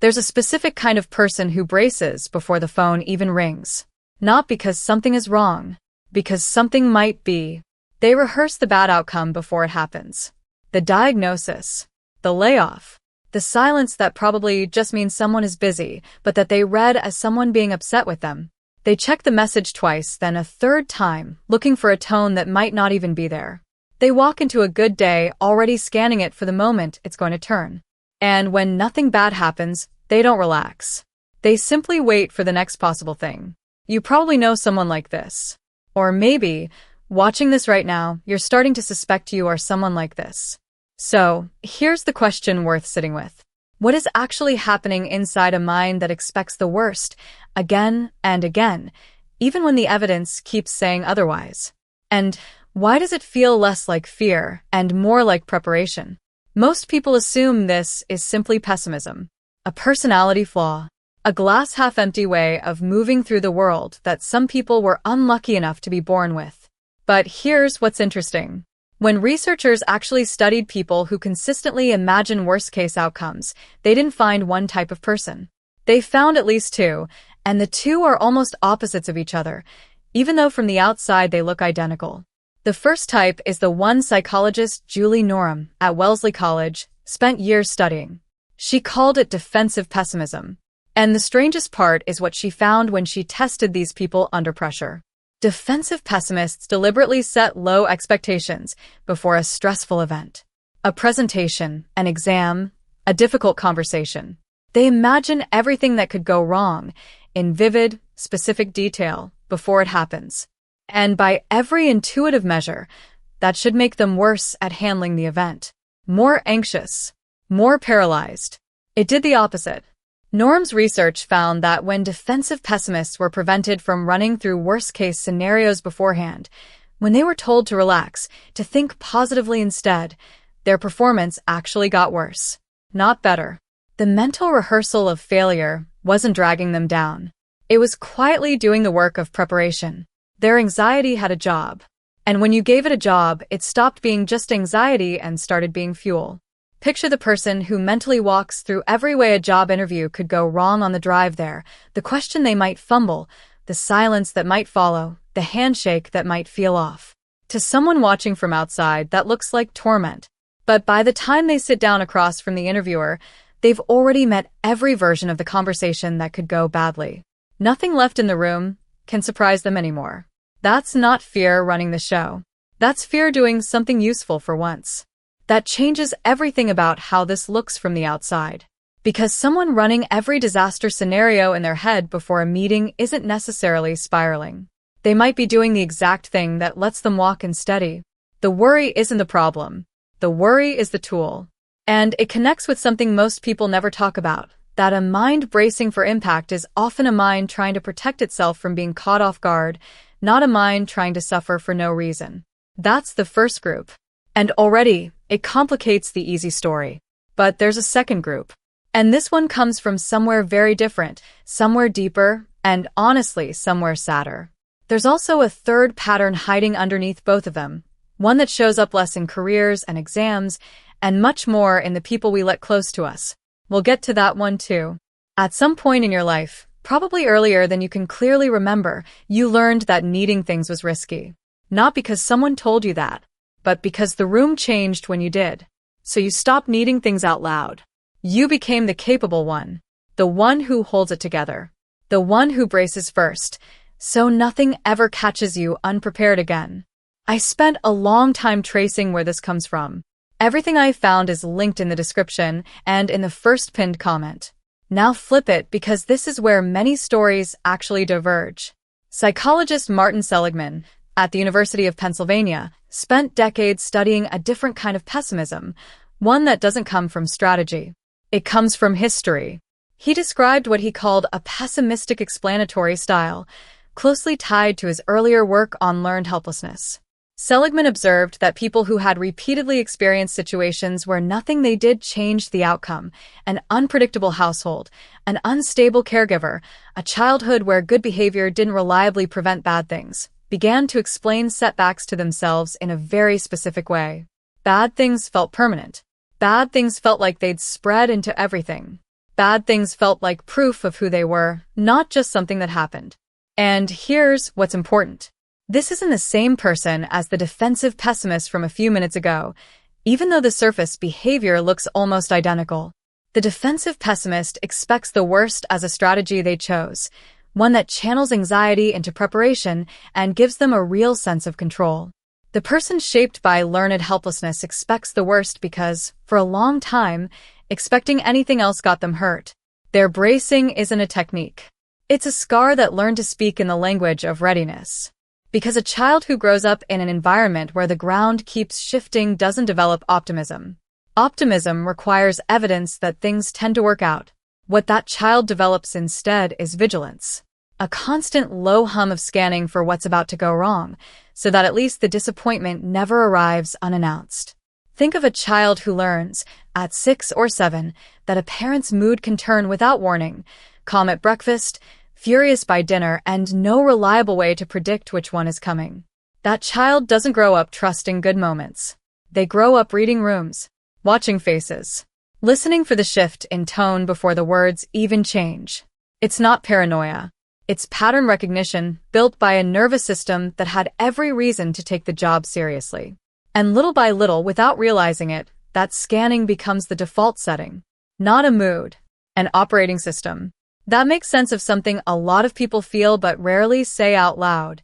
There's a specific kind of person who braces before the phone even rings. Not because something is wrong, because something might be. They rehearse the bad outcome before it happens. The diagnosis, the layoff, the silence that probably just means someone is busy, but that they read as someone being upset with them. They check the message twice, then a third time, looking for a tone that might not even be there. They walk into a good day already scanning it for the moment it's going to turn. And when nothing bad happens, they don't relax. They simply wait for the next possible thing. You probably know someone like this. Or maybe, watching this right now, you're starting to suspect you are someone like this. So, here's the question worth sitting with. What is actually happening inside a mind that expects the worst, again and again, even when the evidence keeps saying otherwise? And why does it feel less like fear and more like preparation? Most people assume this is simply pessimism, a personality flaw, a glass half-empty way of moving through the world that some people were unlucky enough to be born with. But here's what's interesting. When researchers actually studied people who consistently imagine worst-case outcomes, they didn't find one type of person. They found at least two, and the two are almost opposites of each other, even though from the outside they look identical. The first type is the one psychologist Julie Norham at Wellesley College spent years studying. She called it defensive pessimism. And the strangest part is what she found when she tested these people under pressure. Defensive pessimists deliberately set low expectations before a stressful event, a presentation, an exam, a difficult conversation. They imagine everything that could go wrong in vivid, specific detail before it happens. And by every intuitive measure, that should make them worse at handling the event, more anxious, more paralyzed. It did the opposite. Norham's research found that when defensive pessimists were prevented from running through worst-case scenarios beforehand, when they were told to relax, to think positively instead, their performance actually got worse, not better. The mental rehearsal of failure wasn't dragging them down. It was quietly doing the work of preparation. Their anxiety had a job. And when you gave it a job, it stopped being just anxiety and started being fuel. Picture the person who mentally walks through every way a job interview could go wrong on the drive there, the question they might fumble, the silence that might follow, the handshake that might feel off. To someone watching from outside, that looks like torment. But by the time they sit down across from the interviewer, they've already met every version of the conversation that could go badly. Nothing left in the room can surprise them anymore. That's not fear running the show. That's fear doing something useful for once. That changes everything about how this looks from the outside. Because someone running every disaster scenario in their head before a meeting isn't necessarily spiraling. They might be doing the exact thing that lets them walk in steady. The worry isn't the problem. The worry is the tool. And it connects with something most people never talk about, that a mind bracing for impact is often a mind trying to protect itself from being caught off guard, not a mind trying to suffer for no reason. That's the first group. And already, it complicates the easy story. But there's a second group. And this one comes from somewhere very different, somewhere deeper, and honestly, somewhere sadder. There's also a third pattern hiding underneath both of them, one that shows up less in careers and exams, and much more in the people we let close to us. We'll get to that one too. At some point in your life, probably earlier than you can clearly remember, you learned that needing things was risky. Not because someone told you that, but because the room changed when you did. So you stopped needing things out loud. You became the capable one, the one who holds it together, the one who braces first, so nothing ever catches you unprepared again. I spent a long time tracing where this comes from. Everything I found is linked in the description and in the first pinned comment. Now flip it because this is where many stories actually diverge. Psychologist Martin Seligman, at the University of Pennsylvania, spent decades studying a different kind of pessimism, one that doesn't come from strategy. It comes from history. He described what he called a pessimistic explanatory style, closely tied to his earlier work on learned helplessness. Seligman observed that people who had repeatedly experienced situations where nothing they did changed the outcome, an unpredictable household, an unstable caregiver, a childhood where good behavior didn't reliably prevent bad things, began to explain setbacks to themselves in a very specific way. Bad things felt permanent. Bad things felt like they'd spread into everything. bad things felt like proof of who they were, not just something that happened. And here's what's important. This isn't the same person as the defensive pessimist from a few minutes ago, even though the surface behavior looks almost identical. The defensive pessimist expects the worst as a strategy they chose, one that channels anxiety into preparation and gives them a real sense of control. The person shaped by learned helplessness expects the worst because, for a long time, expecting anything else got them hurt. Their bracing isn't a technique. It's a scar that learned to speak in the language of readiness. Because a child who grows up in an environment where the ground keeps shifting doesn't develop optimism. Optimism requires evidence that things tend to work out. What that child develops instead is vigilance. A constant low hum of scanning for what's about to go wrong, so that at least the disappointment never arrives unannounced. Think of a child who learns, at 6 or 7, that a parent's mood can turn without warning, calm at breakfast, furious by dinner, and no reliable way to predict which one is coming. That child doesn't grow up trusting good moments. They grow up reading rooms, watching faces, listening for the shift in tone before the words even change. It's not paranoia. It's pattern recognition built by a nervous system that had every reason to take the job seriously. And little by little, without realizing it, that scanning becomes the default setting. Not a mood, an operating system. That makes sense of something a lot of people feel but rarely say out loud.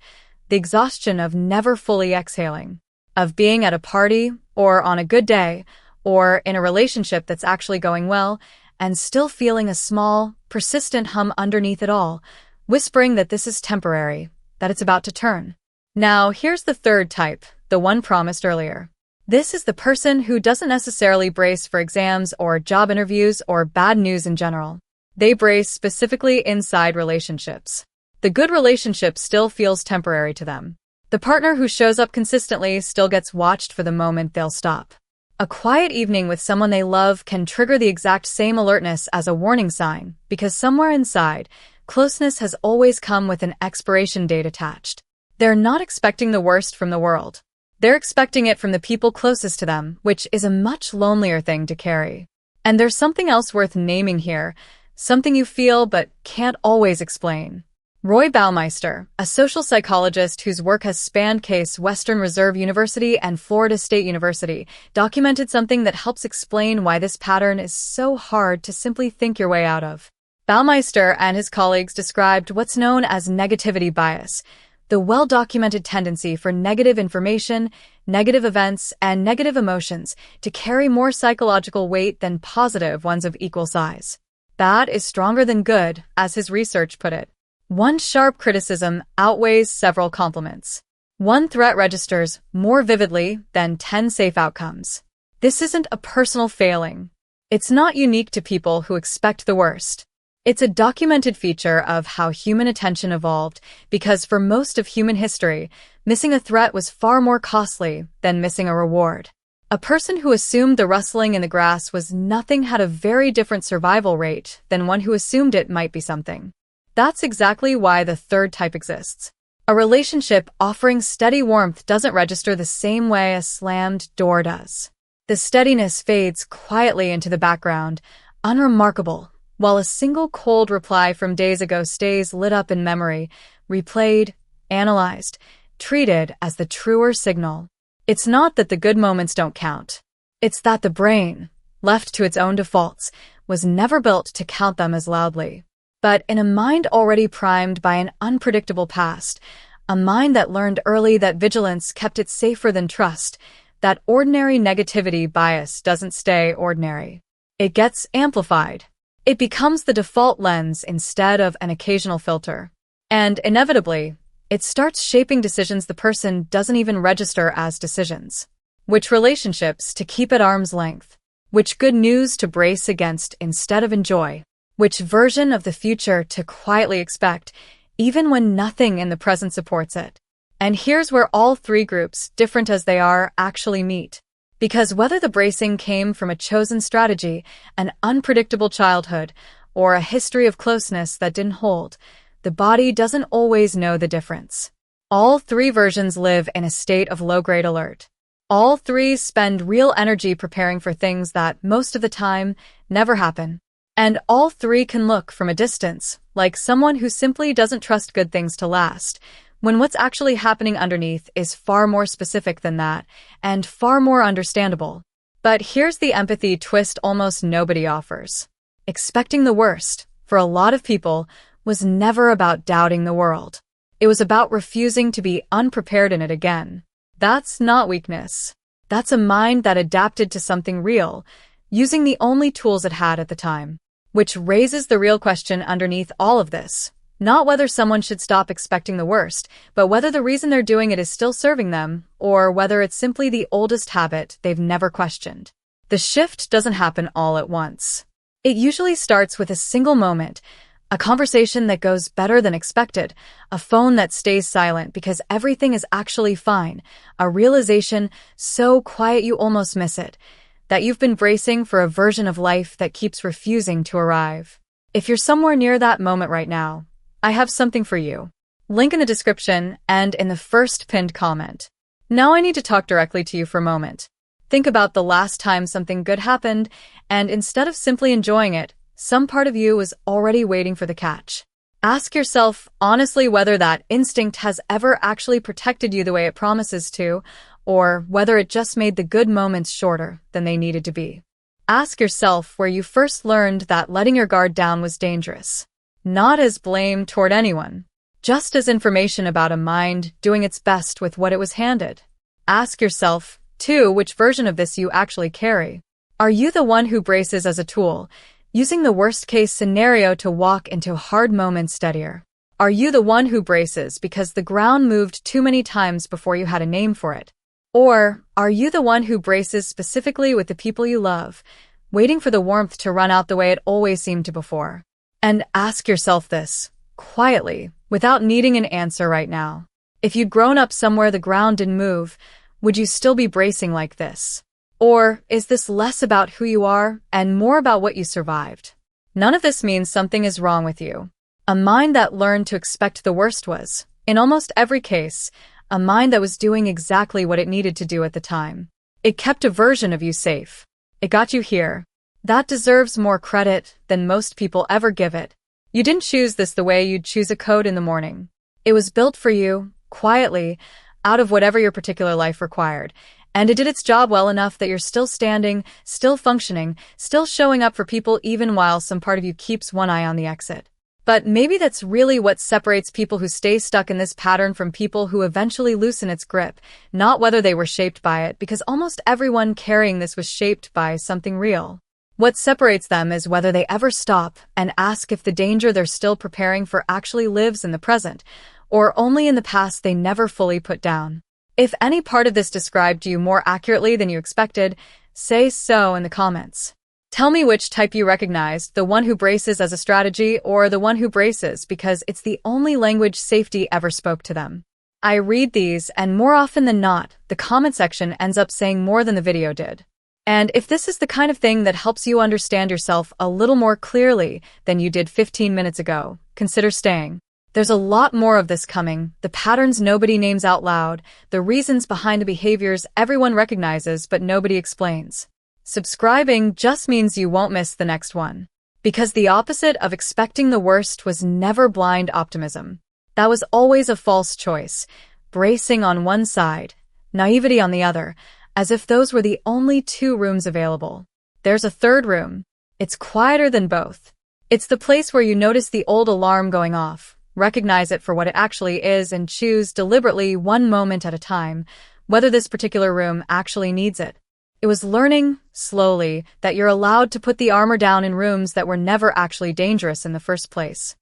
The exhaustion of never fully exhaling. Of being at a party, or on a good day, or in a relationship that's actually going well, and still feeling a small, persistent hum underneath it all, whispering that this is temporary, that it's about to turn. Now, here's the third type, the one promised earlier. This is the person who doesn't necessarily brace for exams or job interviews or bad news in general. They brace specifically inside relationships. The good relationship still feels temporary to them. The partner who shows up consistently still gets watched for the moment they'll stop. A quiet evening with someone they love can trigger the exact same alertness as a warning sign, because somewhere inside, closeness has always come with an expiration date attached. They're not expecting the worst from the world. They're expecting it from the people closest to them, which is a much lonelier thing to carry. And there's something else worth naming here, something you feel but can't always explain. Roy Baumeister, a social psychologist whose work has spanned Case Western Reserve University and Florida State University, documented something that helps explain why this pattern is so hard to simply think your way out of. Baumeister and his colleagues described what's known as negativity bias, the well-documented tendency for negative information, negative events, and negative emotions to carry more psychological weight than positive ones of equal size. Bad is stronger than good, as his research put it. One sharp criticism outweighs several compliments. One threat registers more vividly than 10 safe outcomes. This isn't a personal failing. It's not unique to people who expect the worst. It's a documented feature of how human attention evolved because for most of human history, missing a threat was far more costly than missing a reward. A person who assumed the rustling in the grass was nothing had a very different survival rate than one who assumed it might be something. That's exactly why the third type exists. A relationship offering steady warmth doesn't register the same way a slammed door does. The steadiness fades quietly into the background, unremarkable, while a single cold reply from days ago stays lit up in memory, replayed, analyzed, treated as the truer signal. It's not that the good moments don't count. It's that the brain, left to its own defaults, was never built to count them as loudly. But in a mind already primed by an unpredictable past, a mind that learned early that vigilance kept it safer than trust, that ordinary negativity bias doesn't stay ordinary. It gets amplified. It becomes the default lens instead of an occasional filter. And inevitably, it starts shaping decisions the person doesn't even register as decisions. Which relationships to keep at arm's length. Which good news to brace against instead of enjoy. Which version of the future to quietly expect, even when nothing in the present supports it. And here's where all three groups, different as they are, actually meet. Because whether the bracing came from a chosen strategy, an unpredictable childhood, or a history of closeness that didn't hold, the body doesn't always know the difference. All three versions live in a state of low-grade alert. All three spend real energy preparing for things that, most of the time, never happen. And all three can look from a distance, like someone who simply doesn't trust good things to last, when what's actually happening underneath is far more specific than that, and far more understandable. But here's the empathy twist almost nobody offers. Expecting the worst, for a lot of people, was never about doubting the world. It was about refusing to be unprepared in it again. That's not weakness. That's a mind that adapted to something real, using the only tools it had at the time. Which raises the real question underneath all of this. Not whether someone should stop expecting the worst, but whether the reason they're doing it is still serving them, or whether it's simply the oldest habit they've never questioned. The shift doesn't happen all at once. It usually starts with a single moment, a conversation that goes better than expected, a phone that stays silent because everything is actually fine, a realization so quiet you almost miss it, that you've been bracing for a version of life that keeps refusing to arrive. If you're somewhere near that moment right now, I have something for you. Link in the description and in the first pinned comment. Now I need to talk directly to you for a moment. Think about the last time something good happened, and instead of simply enjoying it, some part of you was already waiting for the catch. Ask yourself honestly whether that instinct has ever actually protected you the way it promises to, or whether it just made the good moments shorter than they needed to be. Ask yourself where you first learned that letting your guard down was dangerous. Not as blame toward anyone, just as information about a mind doing its best with what it was handed. Ask yourself, too, which version of this you actually carry. Are you the one who braces as a tool, using the worst-case scenario to walk into hard moments steadier? Are you the one who braces because the ground moved too many times before you had a name for it? Or are you the one who braces specifically with the people you love, waiting for the warmth to run out the way it always seemed to before? And ask yourself this, quietly, without needing an answer right now. If you'd grown up somewhere the ground didn't move, would you still be bracing like this? Or is this less about who you are and more about what you survived? None of this means something is wrong with you. A mind that learned to expect the worst was, in almost every case, a mind that was doing exactly what it needed to do at the time. It kept a version of you safe. It got you here. That deserves more credit than most people ever give it. You didn't choose this the way you'd choose a code in the morning. It was built for you, quietly, out of whatever your particular life required. And it did its job well enough that you're still standing, still functioning, still showing up for people even while some part of you keeps one eye on the exit. But maybe that's really what separates people who stay stuck in this pattern from people who eventually loosen its grip, not whether they were shaped by it, because almost everyone carrying this was shaped by something real. What separates them is whether they ever stop and ask if the danger they're still preparing for actually lives in the present, or only in the past they never fully put down. If any part of this described you more accurately than you expected, say so in the comments. Tell me which type you recognized, the one who braces as a strategy or the one who braces because it's the only language safety ever spoke to them. I read these, and more often than not, the comment section ends up saying more than the video did. And if this is the kind of thing that helps you understand yourself a little more clearly than you did 15 minutes ago, consider staying. There's a lot more of this coming, the patterns nobody names out loud, the reasons behind the behaviors everyone recognizes but nobody explains. Subscribing just means you won't miss the next one. Because the opposite of expecting the worst was never blind optimism. That was always a false choice, bracing on one side, naivety on the other, as if those were the only two rooms available. There's a third room. It's quieter than both. It's the place where you notice the old alarm going off, recognize it for what it actually is, and choose deliberately one moment at a time whether this particular room actually needs it. It was learning, slowly, that you're allowed to put the armor down in rooms that were never actually dangerous in the first place.